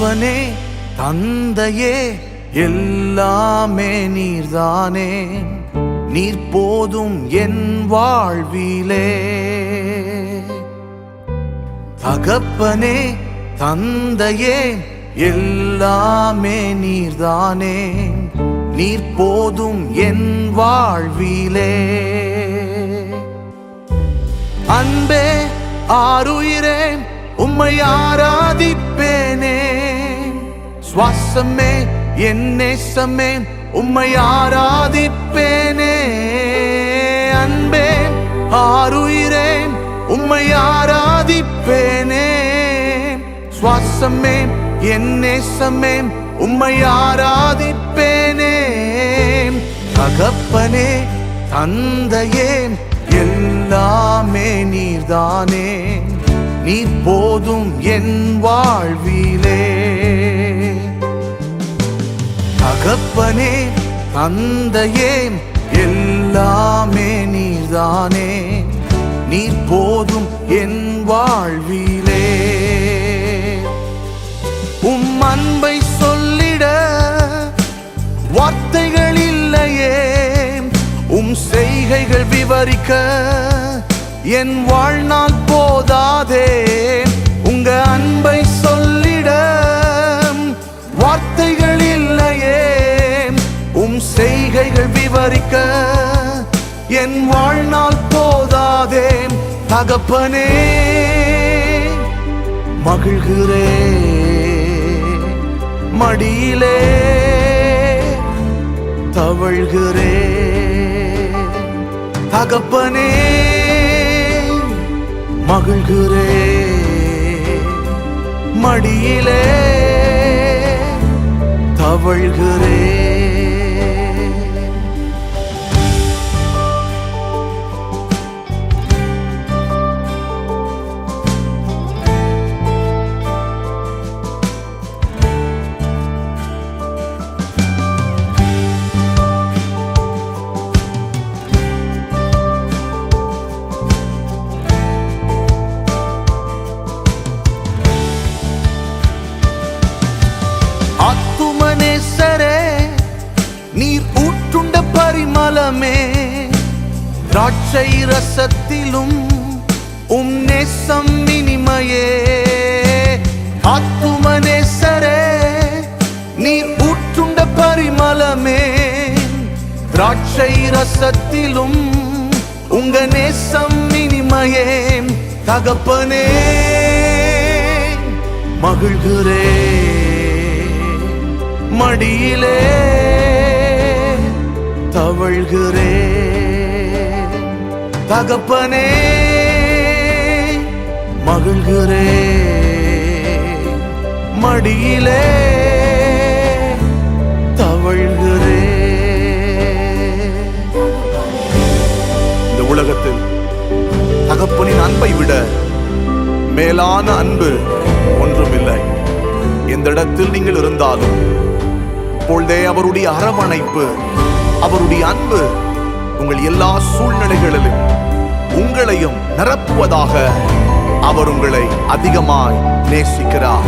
தகப்பனே தந்தையே எல்லாமே நீர்தானே, நீர் போதும் என் வாழ்விலே. தகப்பனே தந்தையே எல்லாமே நீர்தானே, நீர் போதும் என் வாழ்விலே. அன்பே ஆருயிரே உம்மை ஆராதிப்பேனே, சுவாசமே என் நேசமே உம்மை ஆராதிப்பேனே. அன்பே ஆருயிரே உம்மை ஆராதிப்பேனே, சுவாசமே என் நேசமே உம்மை ஆராதிப்பேனே. தகப்பனே தந்தையே எல்லாமே நீர்தானே, நீர் போதும் என் வாழ்விலே. தகப்பனே தந்தையே எல்லாமே நீர்தானே, நீர் போதும் என் வாழ்விலே. உம் அன்பை சொல்லிட வார்த்தைகள் இல்லையே, உம் செய்கைகள் விவரிக்க என் வாழ்நாள் போதாதே. உங்க அன்பை சொல்லிட வார்த்தைகள் இல்லையே, உம் செய்கைகள் விவரிக்க என் வாழ்நாள் போதாதே. தகப்பனே மகிழ்கிறே மடியிலே தவழ்கிறே. தகப்பனே மகிழ்கிறே மடியிலே தவழ்கிறே. ஆத்துமனேசரே நீர் ஊற்றுண்ட பரிமளமே, திராட்சை ரசத்திலும் உம் நேசம் இனிமையே. ஆத்துமனேசரே நீர் ஊற்றுண்ட பரிமளமே, திராட்சை ரசத்திலும் உங்க நேசம் இனிமையே. தகப்பனே மகிழ்கிறே மடியிலே தவழ்கிறே. தகப்பனே மகிழ்கிறே மடியிலே தவழ்கிறே. இந்த உலகத்தில் தகப்பனின் அன்பை விட மேலான அன்பு ஒன்றுமில்லை. எந்த இடத்தில் நீங்கள் இருந்தாலும் இப்பொழுதே அவருடைய அரவணைப்பு, அவருடைய அன்பு உங்கள் எல்லா சூழ்நிலைகளிலும் உங்களையும் நிரப்புவதாக. அவர் உங்களை அதிகமாய் நேசிக்கிறார்.